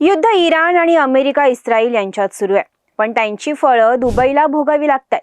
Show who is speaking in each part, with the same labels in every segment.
Speaker 1: युद्ध इराण आणि America Israel यांच्यात सुरू आहे, पण त्यांची फळं दुबईला भोगावी लागतात।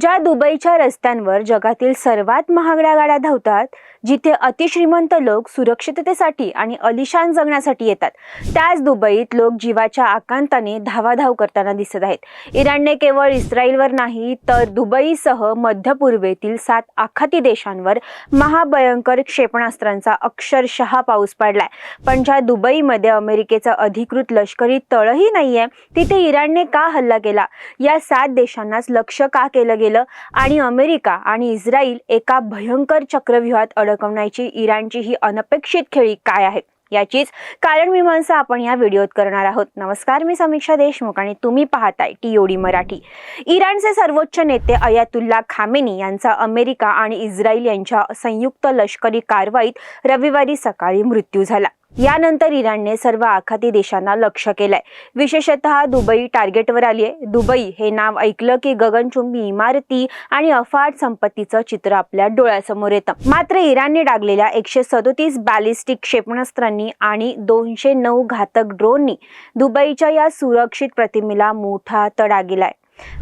Speaker 1: ज्या दुबईच्या रस्त्यांवर जगातील सर्वात महागड्या गाड्या धावतात, जिथे अतिश्रीमंत लोक सुरक्षिततेसाठी आणि अलिशान जगण्यासाठी येतात, त्याच दुबईत लोक जीवाच्या आकांताने धावाधाव करताना दिसत आहेत। इराणने केवळ इस्रायलवर नाही तर दुबईसह मध्य पूर्वेतील 7 आखाती देशांवर महाभयंकर क्षेपणास्त्रांचा अक्षरशः पाऊस पाडलाय। पण ज्या दुबईमध्ये अमेरिकेचा अधिकृत लष्करी तळही नाहीये, तिथे इराणने का हल्ला केला? या 7 देशांनाच लक्ष्य का केलं गेलं? आणि अमेरिका आणि इस्रायल एका भयंकर चक्रव्यूहात अडकवण्याची इराणची ही अनपेक्षित खेळी काय आहे? याचीच कारण मीमांसा आपण या व्हिडिओत करणार आहोत। नमस्कार, मी समीक्षा देशमुख आणि तुम्ही पाहताय TOD मराठी। इराणचे सर्वोच्च नेते अयातुल्ला खामेनी यांचा अमेरिका आणि इस्रायल यांच्या संयुक्त लष्करी कारवाईत रविवारी सकाळी मृत्यू झाला। यानंतर इराणने सर्व आखाती देशांना लक्ष्य केलंय। विशेषतः दुबई टार्गेटवर आली आहे। दुबई हे नाव ऐकलं की गगनचुंबी इमारती आणि अफाट संपत्तीचं चित्र आपल्या डोळ्यासमोर येतं। मात्र इराणने डागलेल्या 137 बॅलिस्टिक क्षेपणास्त्रांनी आणि 209 घातक ड्रोननी दुबईच्या या सुरक्षित प्रतिमेला मोठा तडा दिलाय।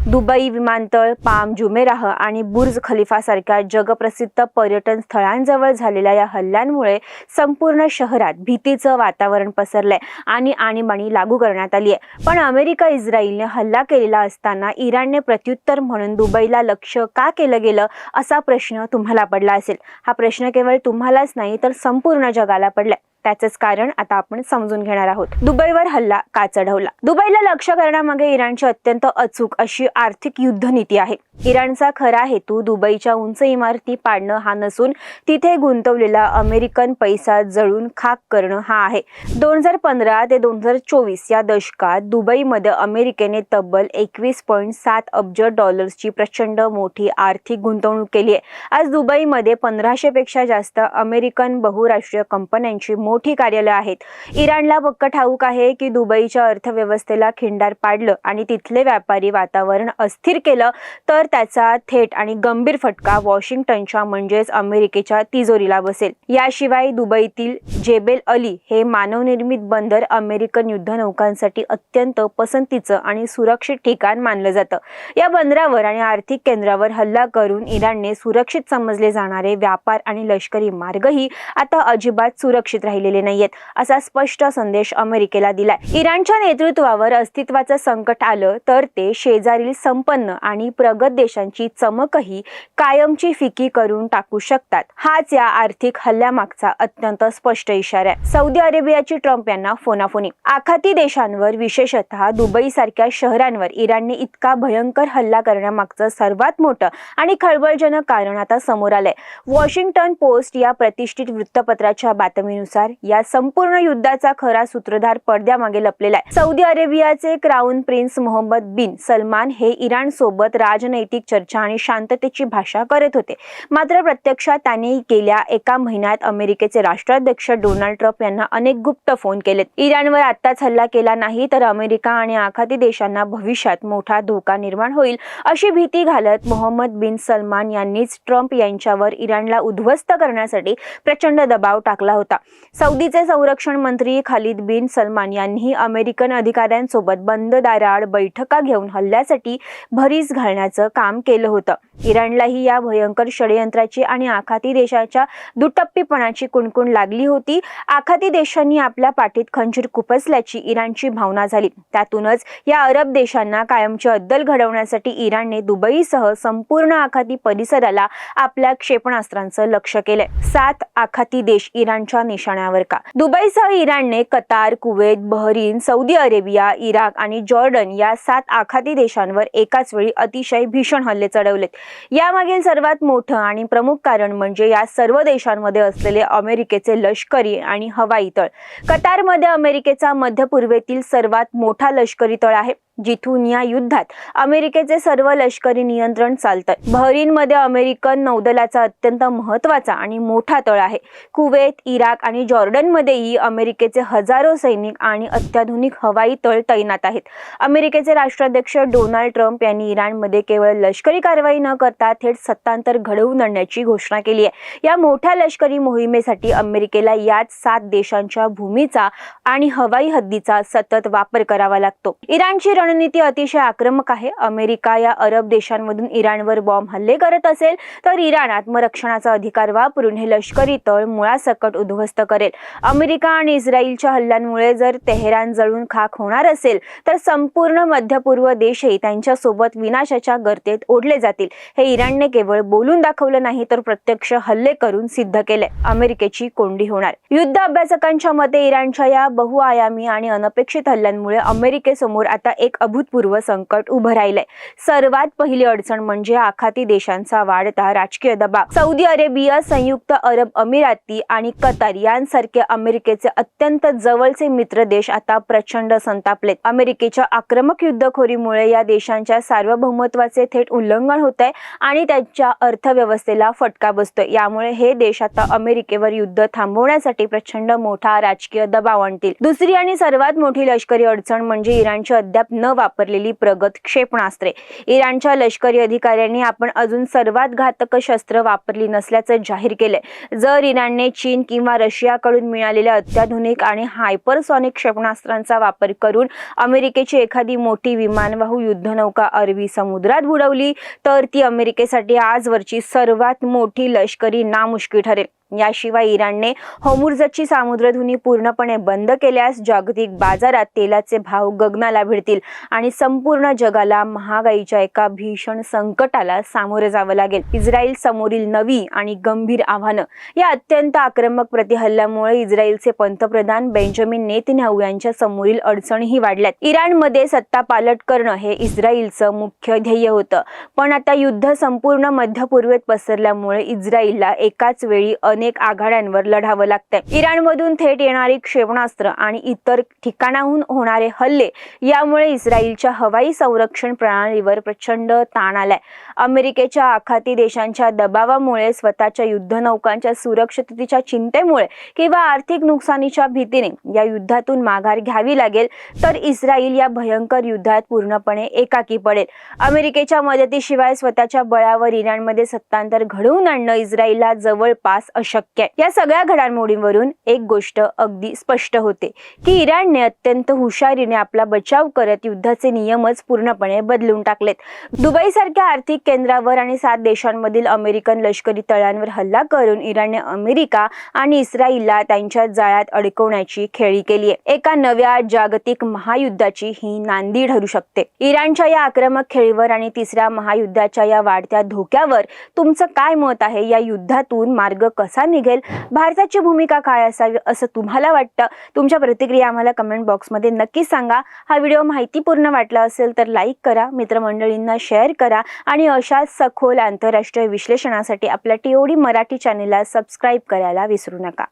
Speaker 1: दुबई विमानतळ, पाम जुमेराह आणि बुर्ज खलिफा सारख्या जगप्रसिद्ध पर्यटन स्थळांजवळ झालेल्या या हल्ल्यांमुळे संपूर्ण शहरात भीतीचं वातावरण पसरलंय आणि आणीबाणी लागू करण्यात आली आहे। पण अमेरिका इस्रायलने हल्ला केलेला असताना इराणने प्रत्युत्तर म्हणून दुबईला लक्ष्य का केलं गेलं, असा प्रश्न तुम्हाला पडला असेल। हा प्रश्न केवळ तुम्हालाच नाही तर संपूर्ण जगाला पडलाय। त्याचंच कारण आता आपण समजून घेणार आहोत। दुबईवर हल्ला का चढवला? दुबईला लक्ष्य करण्यामागे इराणची अत्यंत अचूक अशी आर्थिक युद्धनीती आहे। इराणचा खरा हेतू दुबईच्या उंच इमारती पाडणं हा नसून तिथे गुंतवलेला अमेरिकन पैसा जळून खाक करणं हा आहे। 2015 ते 2024 या दशकात दुबईमध्ये अमेरिकेने तब्बल 21.7 अब्ज डॉलर्सची प्रचंड मोठी आर्थिक गुंतवणूक केली आहे। आज दुबईमध्ये 1500 पेक्षा जास्त अमेरिकन बहुराष्ट्रीय कंपन्यांची मोठी कार्यालय आहेत। इराणला पक्क ठाऊक आहे की दुबईच्या अर्थव्यवस्थेला खिंडार पाडलं आणि तिथले व्यापारी वातावरण अस्थिर केलं तर त्याचा थेट आणि गंभीर फटका वॉशिंग्टनच्या म्हणजेच अमेरिकेच्या तिजोरीला बसेल। याशिवाय दुबईतील जेबेल अली हे मानवनिर्मित बंदर अमेरिकन युद्धनौकांसाठी अत्यंत पसंतीचं आणि सुरक्षित ठिकाण मानलं जातं। या बंदरावर आणि आर्थिक केंद्रावर हल्ला करून इराणने सुरक्षित समजले जाणारे व्यापार आणि लष्करी मार्गही आता अजिबात सुरक्षित राहिलेले नाहीयेत, असा स्पष्ट संदेश अमेरिकेला दिलाय। इराणच्या नेतृत्वावर अस्तित्वाचं संकट आलं तर ते शेजारील संपन्न आणि प्रगत देशांची चमकही कायमची फिकी करून टाकू शकतात। हाच या आर्थिक हल्ल्यामागचा अत्यंत स्पष्ट इशारा आहे। सौदी अरेबियाची ट्रम्प यांना फोनाफोनी। आखाती देशांवर विशेषतः दुबई सारख्या शहरांवर इराणने इतका भयंकर हल्ला करण्यामागचं सर्वात मोठं आणि खळबळजनक कारण आता समोर आलंय। वॉशिंग्टन पोस्ट या प्रतिष्ठित वृत्तपत्राच्या बातमीनुसार या संपूर्ण युद्धाचा खरा सूत्रधार पडद्यामागे लपलेला आहे। सौदी अरेबियाचे क्राऊन प्रिन्स मोहम्मद बिन सलमान हे इराण सोबत राजनैतिक चर्चा आणि शांततेची भाषा करत होते। मात्र प्रत्यक्षात त्यांनी गेल्या एका महिन्यात अमेरिकेचे राष्ट्राध्यक्ष डोनाल्ड ट्रम्प यांना अनेक गुप्त फोन केलेत। इराणवर आत्ताच हल्ला केला नाही तर अमेरिका आणि आखाती देशांना भविष्यात मोठा धोका निर्माण होईल अशी भीती घालत मोहम्मद बिन सलमान यांनीच ट्रम्प यांच्यावर इराणला उद्ध्वस्त करण्यासाठी प्रचंड दबाव टाकला होता। सौदीचे संरक्षण मंत्री खालिद बिन सलमान यांनी अमेरिकन अधिकाऱ्यांसोबत बंद दाराआड बैठका घेऊन हल्ल्यासाठी भरीस घालण्याचं काम केलं होतं। इराणलाही या भयंकर षडयंत्राची आणि आखाती देशाच्या दुटप्पीपणाची कुणकुण लागली होती। आखाती देशांनी आपल्या पाठीत खंजीर खुपसल्याची इराणची भावना झाली। त्यातूनच या अरब देशांना कायमची अद्दल घडवण्यासाठी इराणने दुबईसह संपूर्ण आखाती परिसराला आपल्या क्षेपणास्त्रांचं लक्ष्य केलंय। 7 आखाती देश इराणच्या निशाण्यावर का? दुबईसह इराणने Qatar, Kuwait, Bahrain, Saudi Arabia, Iraq आणि जॉर्डन या 7 आखाती देशांवर एकाच वेळी अतिशय भीषण हल्ले चढवलेत। यामागील सर्वात मोठं आणि प्रमुख कारण म्हणजे या सर्व देशांमध्ये असलेले अमेरिकेचे लष्करी आणि हवाई तळ। कतारमध्ये अमेरिकेचा मध्य पूर्वेतील सर्वात मोठा लष्करी तळ आहे, जिथून या युद्धात अमेरिकेचे सर्व लष्करी नियंत्रण चालतं। बहरीनमध्ये अमेरिकन नौदलाचा अत्यंत महत्त्वाचा आणि मोठा तळ आहे। कुवेत, इराक आणि जॉर्डनमध्येही अमेरिकेचे हजारो सैनिक आणि अत्याधुनिक हवाई तळ तैनात आहेत. अमेरिकेचे राष्ट्राध्यक्ष डोनाल्ड ट्रम्प यांनी इराणमध्ये केवळ लष्करी कारवाई न करता थेट सत्तांतर घडवून आणण्याची घोषणा केली आहे. या मोठ्या लष्करी मोहिमेसाठी अमेरिकेला याच 7 देशांच्या भूमीचा आणि हवाई हद्दीचा सतत वापर करावा लागतो. इराणची रणनीती अतिशय आक्रमक आहे. अमेरिका या अरब देशांमधून इराणवर बॉम्ब हल्ले करत असेल तर इराण आत्मरक्षणाचा अधिकार वापरून हे लष्करी तळ मुळासकट उद्ध्वस्त करेल. अमेरिका आणि इस्रायलच्या हल्ल्यांमुळे जर तेहरान जळून खाक होणार असेल तर संपूर्ण मध्य पूर्व देशही त्यांच्यासोबत विनाशाच्या गर्तेत ओढले जातील. हे इराणने केवळ बोलून दाखवलं नाही तर प्रत्यक्ष हल्ले करून सिद्ध केले. अमेरिकेची कोंडी होणार. युद्ध अभ्यासकांच्या मते इराणच्या या बहुआयामी आणि अनपेक्षित हल्ल्यांमुळे अमेरिकेसमोर आता एक अभूतपूर्व संकट उभं राहिलंय. सर्वात पहिली अडचण म्हणजे आखाती देशांचा वाढता राजकीय दबाव. सौदी अरेबिया, संयुक्त अरब अमिराती आणि कतार यांसारखे अमेरिकेचे अत्यंत जवळचे मित्र देश आता प्रचंड संतापलेत. अमेरिकेच्या आक्रमक युद्धखोरीमुळे या देशांच्या सार्वभौमत्वाचे थेट उल्लंघन होतंय आणि त्यांच्या अर्थव्यवस्थेला फटका बसतोय. यामुळे हे देश आता अमेरिकेवर युद्ध थांबवण्यासाठी प्रचंड मोठा राजकीय दबाव आणतील. दुसरी आणि सर्वात मोठी लष्करी अडचण म्हणजे इराणची अद्याप न वापरलेली प्रगत क्षेपणास्त्रे. इराणच्या लष्करी अधिकाऱ्यांनी आपण अजून सर्वात घातक शस्त्र वापरली नसल्याचं जाहीर केलंय. जर इराणने चीन किंवा रशियाकडून मिळालेल्या अत्याधुनिक आणि हायपरसॉनिक क्षेपणास्त्रांचा वापर करून अमेरिकेची एखादी मोठी विमानवाहू युद्धनौका अरबी समुद्रात बुडवली तर ती अमेरिकेसाठी आजवरची सर्वात मोठी लष्करी नामुष्की ठरेल. याशिवाय इराणने होर्मुझची सामुद्रधुनी पूर्णपणे बंद केल्यास जागतिक बाजारात तेलाचे भाव गगनाला भिडतील आणि संपूर्ण जगाला महागाईच्या एका भीषण संकटाला सामोरे जावं लागेल. इस्रायल समोरील नवी आणि गंभीर आव्हानं. या अत्यंत आक्रमक प्रतिहल्ल्यामुळे इस्रायलचे पंतप्रधान बेंजामिन नेतन्याहू यांच्या समोरील अडचणीही वाढल्यात. इराणमध्ये सत्ता पालट करणं हे इस्रायलचं मुख्य ध्येय होतं, पण आता युद्ध संपूर्ण मध्य पूर्वेत पसरल्यामुळे इस्रायलला एकाच वेळी अनेक आघाड्यांवर लढावं लागतंय. इराणमधून थेट येणारी क्षेपणास्त्र आणि इतर ठिकाणाहून होणारे हल्ले यामुळे इस्रायलच्या हवाई संरक्षण प्रणालीवर प्रचंड ताण आलाय. अमेरिकेच्या आखाती देशांच्या दबावामुळे, स्वतःच्या युद्धनौकांच्या सुरक्षिततेच्या चिंतेमुळे किंवा आर्थिक नुकसानीच्या भीतीने या युद्धातून माघार घ्यावी लागेल तर इस्रायल या भयंकर युद्धात पूर्णपणे एकाकी पडेल. अमेरिकेच्या मदतीशिवाय स्वतःच्या बळावर इराणमध्ये सत्तांतर घडवून आणणं इस्रायलला जवळपास अशक्य आहे. या सगळ्या घडामोडींवरून एक गोष्ट अगदी स्पष्ट होते की इराणने अत्यंत हुशारीने आपला बचाव करत युद्धाचे नियमच पूर्णपणे बदलून टाकलेत. दुबईसारख्या आर्थिक केंद्रावर आणि 7 देशांमधील अमेरिकन लष्करी तळांवर हल्ला करून इराणने अमेरिका आणि इस्रायलला त्यांच्या जाळ्यात अडकवण्याची खेळी केली आहे. एका नव्या जागतिक महायुद्धाची ही नांदी ठरू शकते. इराणच्या या आक्रमक खेळीवर आणि तिसऱ्या महायुद्धाच्या या वाढत्या धोक्यावर तुमचं काय मत आहे? या युद्धातून मार्ग कसा निघेल? भारताची भूमिका काय असावी असं तुम्हाला वाटतं? तुमच्या प्रतिक्रिया आम्हाला कमेंट बॉक्समध्ये नक्की सांगा. हा व्हिडिओ माहितीपूर्ण वाटला असेल तर लाईक करा, मित्रमंडळींना शेअर करा आणि अशाच सखोल आंतरराष्ट्रीय विश्लेषणासाठी आपल्या TOD मराठी चॅनेलला सबस्क्राईब करायला विसरू नका.